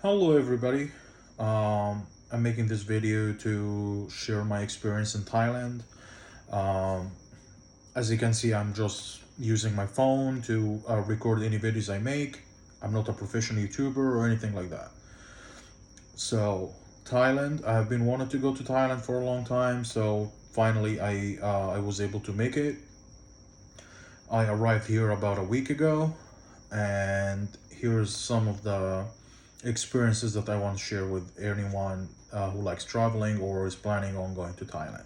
Hello everybody. I'm making this video to share my experience in Thailand. Um, as you can see, I'm just using my phone to record any videos I make. I'm not a professional YouTuber or anything like that. So Thailand, I have been wanting to go to Thailand for a long time. So finally, I was able to make it. I arrived here about a week ago, and here's some of the experiences that I want to share with anyone who likes traveling or is planning on going to Thailand.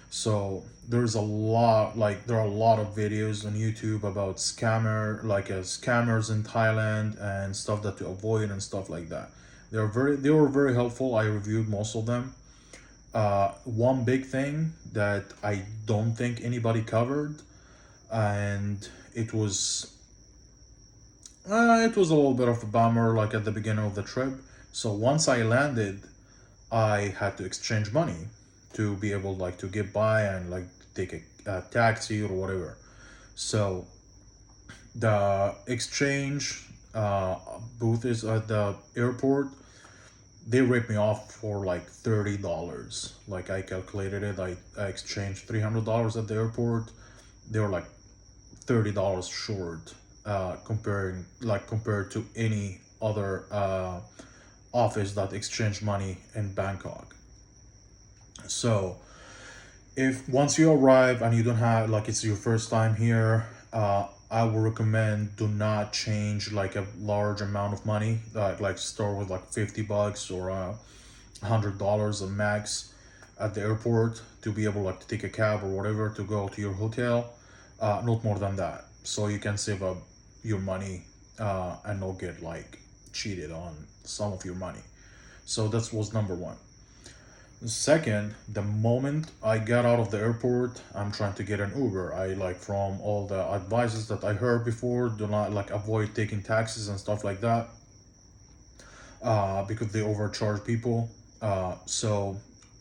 So there's a lot, like there are a lot of videos on YouTube about scammers in Thailand and stuff that to avoid and stuff like that. They were very helpful. I reviewed most of them. One big thing that I don't think anybody covered, and it was a little bit of a bummer, like at the beginning of the trip. So once I landed, I had to exchange money to be able like to get by and like take a taxi or whatever. So the exchange booth is at the airport. They ripped me off for like $30. Like I calculated it. I exchanged $300 at the airport. They were like $30 short, compared to any other office that exchange money in Bangkok. So if once you arrive and you don't have, like, it's your first time here, I would recommend do not change like a large amount of money, like start with like $50 or $100 a max at the airport to be able like to take a cab or whatever to go to your hotel. Not more than that, so you can save up your money and not get like cheated on some of your money. So that was number one. Second, the moment I got out of the airport, I'm trying to get an Uber. I like, from all the advices that I heard before, do not like avoid taking taxis and stuff like that, because they overcharge people. So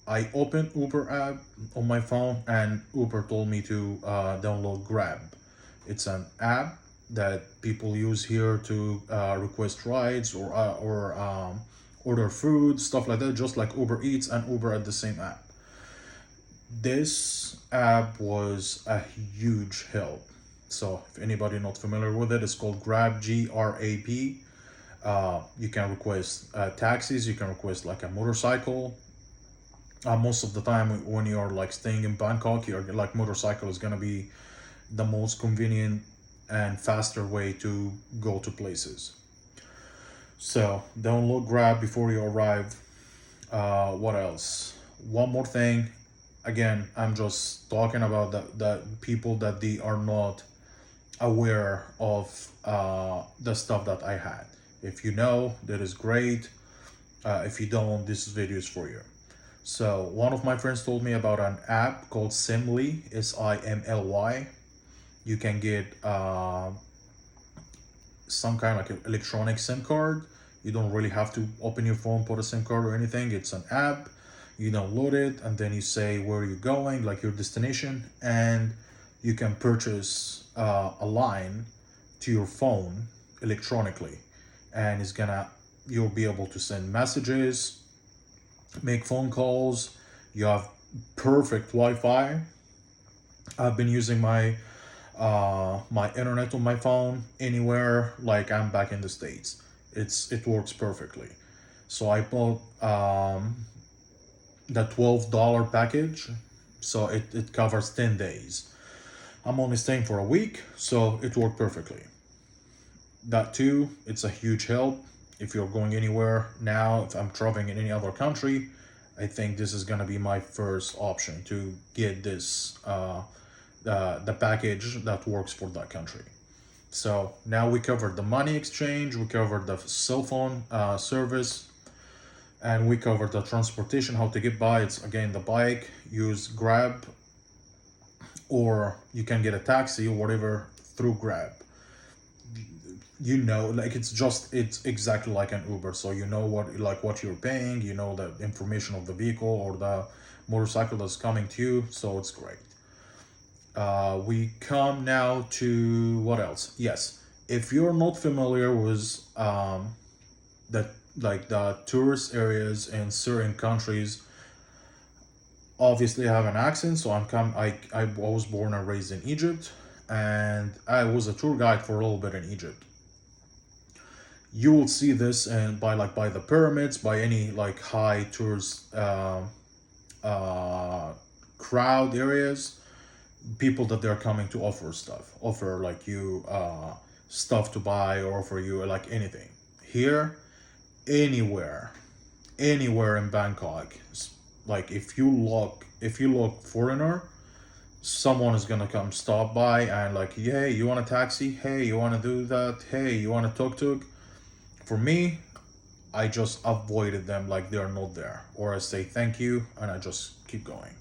I opened Uber app on my phone, and Uber told me to download Grab. It's an app that people use here to request rides or order food, stuff like that, just like Uber Eats and Uber at the same app. This app was a huge help. So if anybody not familiar with it, it's called Grab, GRAP. You can request taxis, you can request like a motorcycle. Most of the time when you're like staying in Bangkok, your like motorcycle is gonna be the most convenient and faster way to go to places. So download Grab before you arrive. What else? One more thing. Again, I'm just talking about the people that they are not aware of the stuff that I had. If you know, that is great. If you don't, this video is for you. So one of my friends told me about an app called Simly, Simly. You can get some kind of like electronic SIM card. You don't really have to open your phone, put a SIM card or anything. It's an app. You download it, and then you say where you're going, like your destination, and you can purchase a line to your phone electronically, and you'll be able to send messages, make phone calls. You have perfect Wi-Fi. I've been using my internet on my phone anywhere, like I'm back in the States. It works perfectly. So I bought the $12 package, so it covers 10 days. I'm only staying for a week, so it worked perfectly. That too, it's a huge help if you're going anywhere. Now, if I'm traveling in any other country, I think this is gonna be my first option to get this the package that works for that country. So now we covered the money exchange, we covered the cell phone service, and we covered the transportation, how to get by. It's again the bike, use Grab, or you can get a taxi or whatever through Grab. You know, like it's exactly like an Uber. So you know what you're paying, you know the information of the vehicle or the motorcycle that's coming to you. So it's great. We come now to what else? Yes, if you're not familiar with the like the tourist areas in certain countries obviously have an accent. So I was born and raised in Egypt, and I was a tour guide for a little bit in Egypt. You will see this and by the pyramids, by any like high tourist uh, crowd areas, people that they're coming to offer like you stuff to buy, or offer you like anything. Here, anywhere, anywhere in Bangkok, like if you look foreigner, someone is gonna come stop by and like, hey, you want a taxi? Hey, you want to do that? Hey, you want a tuk-tuk? For me, I just avoided them like they're not there, or I say thank you and I just keep going.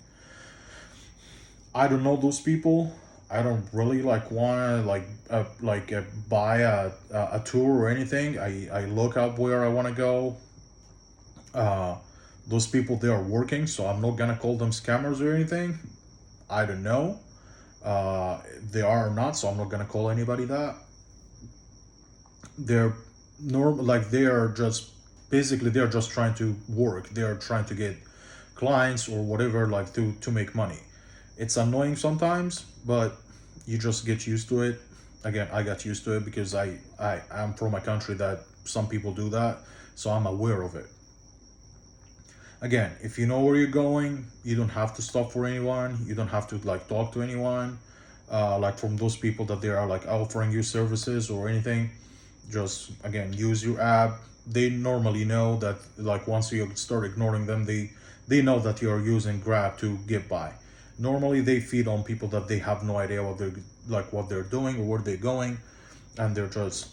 I don't know those people. I don't really like want to buy a tour or anything. I look up where I want to go. Uh, those people, they are working, so I'm not gonna call them scammers or anything. I don't know. They are or not, so I'm not gonna call anybody that. They're normal, like they are just basically they're just trying to work. They are trying to get clients or whatever, like to make money. It's annoying sometimes, but you just get used to it. Again, I got used to it because I am from a country that some people do that, so I'm aware of it. Again, if you know where you're going, you don't have to stop for anyone. You don't have to like talk to anyone. Like from those people that they are like offering you services or anything, just again use your app. They normally know that like once you start ignoring them, they know that you're using Grab to get by. Normally they feed on people that they have no idea what they're doing or where they're going, and they're just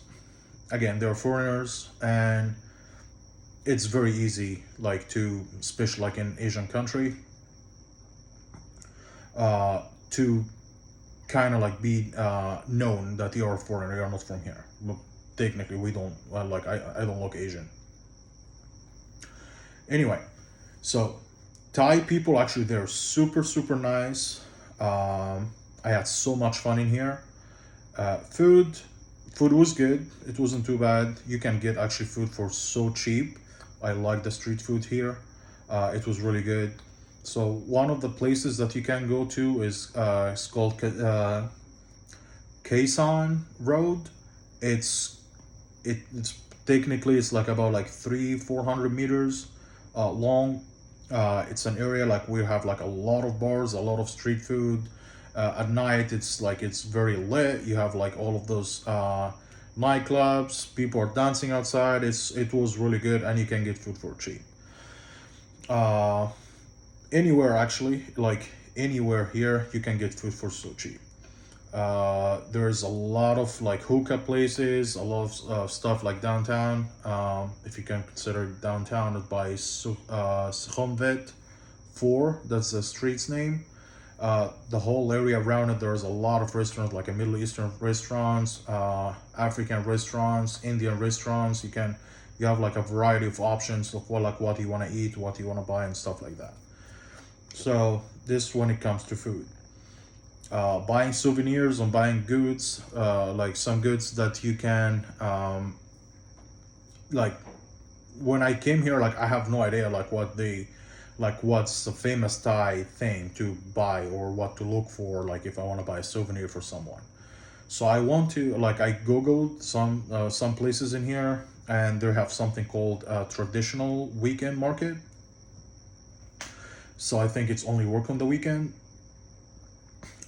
again they're foreigners, and it's very easy like to, especially like in Asian country, to kind of like be known that you're a foreigner, you're not from here. But technically we don't I don't look Asian. Anyway, so Thai people, actually they're super nice. I had so much fun in here. Food was good. It wasn't too bad. You can get actually food for so cheap. I like the street food here. It was really good. So one of the places that you can go to is it's called Kaisan Road. It's technically it's like about like 300-400 meters long. It's an area like we have like a lot of bars, a lot of street food. At night, it's very lit. You have like all of those nightclubs. People are dancing outside. It was really good, and you can get food for cheap. Uh, Anywhere actually, like anywhere here, you can get food for so cheap. There's a lot of like hookah places, a lot of stuff like downtown. If you can consider downtown by Sukhumvit 4, that's the street's name. The whole area around it, there's a lot of restaurants, like a Middle Eastern restaurants, African restaurants, Indian restaurants. You have like a variety of options of what you want to eat, what you want to buy, and stuff like that. So this when it comes to food. Buying souvenirs and buying goods, like some goods that you can like when I came here, like I have no idea what's the famous Thai thing to buy or what to look for, like if I want to buy a souvenir for someone. So I want to like I googled some places in here, and they have something called traditional weekend market. So I think it's only work on the weekend.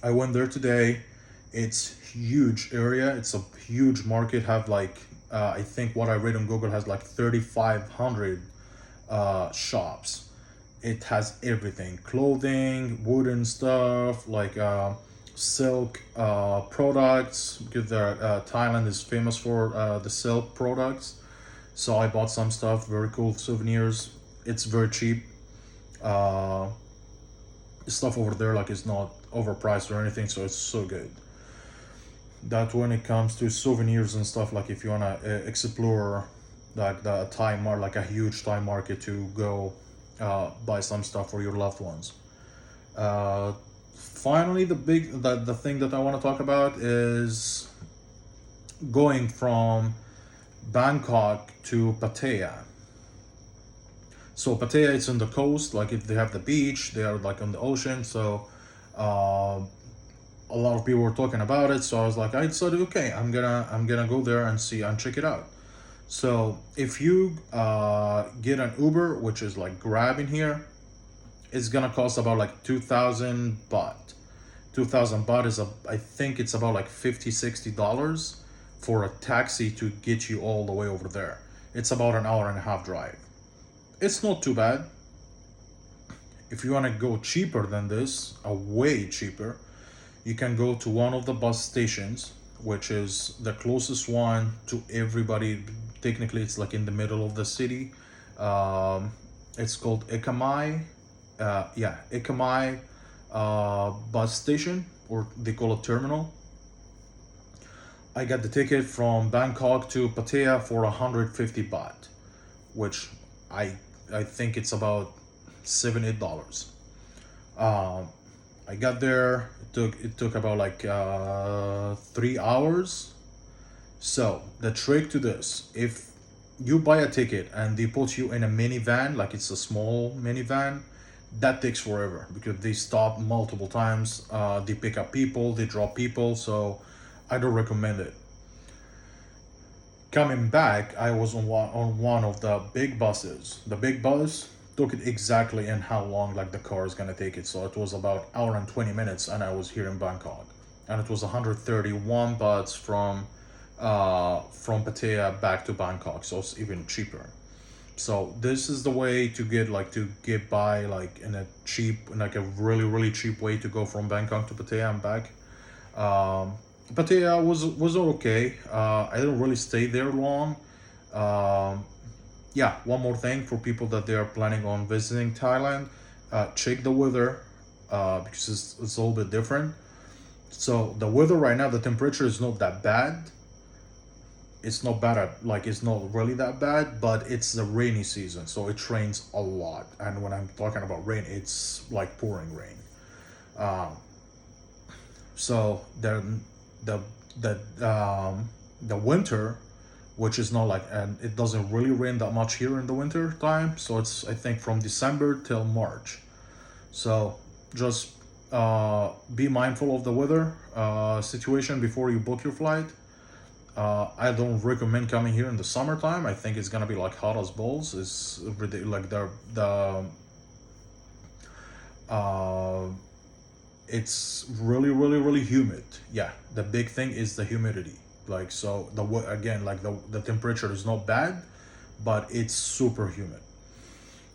I went there today. It's huge area. It's a huge market. Have like I think what I read on Google has like 3,500 shops. It has everything: clothing, wooden stuff, like silk products. Because Thailand is famous for the silk products. So I bought some stuff, very cool souvenirs. It's very cheap. Uh, Stuff over there like is not overpriced or anything, so it's so good. That when it comes to souvenirs and stuff, like if you wanna explore like the Thai market, like a huge Thai market to go buy some stuff for your loved ones. Finally, the thing that I want to talk about is going from Bangkok to Pattaya. So Pattaya, it's on the coast, like if they have the beach, they are like on the ocean. So a lot of people were talking about it. So I was like, I decided, okay, I'm gonna go there and see and check it out. So if you get an Uber, which is like Grab in here, it's gonna cost about like 2,000 baht. 2,000 baht is I think it's about like 50-60 dollars for a taxi to get you all the way over there. It's about an hour and a half drive. It's not too bad. If you want to go cheaper than this, a way cheaper, you can go to one of the bus stations, which is the closest one to everybody. Technically, it's like in the middle of the city. It's called Ekamai. Ekamai bus station, or they call it terminal. I got the ticket from Bangkok to Pattaya for 150 baht, which I think it's about $7-8. I got there. It took about like 3 hours. So the trick to this, if you buy a ticket and they put you in a minivan, like it's a small minivan, that takes forever because they stop multiple times. They pick up people, they drop people, so I don't recommend it. Coming back, I was on one of the big buses. The big bus took it exactly in how long like the car is gonna take it. So it was about hour and 20 minutes, and I was here in Bangkok, and it was 131 bahts from Pattaya back to Bangkok, so it's even cheaper. So this is the way to get by like in a cheap, like a really cheap way to go from Bangkok to Pattaya and back. Pattaya was okay. I didn't really stay there long. Yeah, one more thing for people that they are planning on visiting Thailand, check the weather because it's a little bit different. So the weather right now, the temperature is not that bad. It's not bad it's not really that bad, but it's the rainy season, so it rains a lot. And when I'm talking about rain, it's like pouring rain. So the the winter, which is not like, and it doesn't really rain that much here in the winter time, so it's I think from December till March. So just be mindful of the weather situation before you book your flight. I don't recommend coming here in the summertime. I think it's gonna be like hot as balls. It's really like it's really humid. Yeah, the big thing is the humidity. Like, so again, like the temperature is not bad, but it's super humid.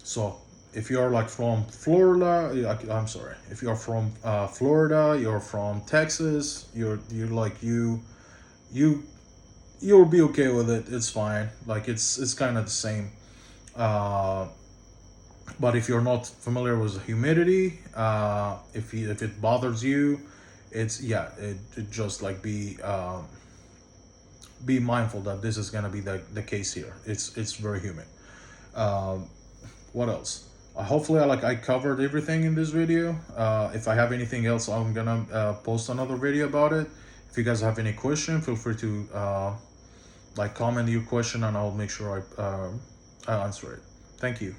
So if you're like from Florida, I'm sorry, if you're from Florida, you're from Texas, you'll be okay with it. It's fine. Like it's kind of the same. But if you're not familiar with the humidity, if it bothers you, it just like be mindful that this is gonna be the case here. It's very humid. What else? Hopefully I covered everything in this video. If I have anything else, I'm gonna post another video about it. If you guys have any question, feel free to comment your question, and I'll make sure I answer it. Thank you.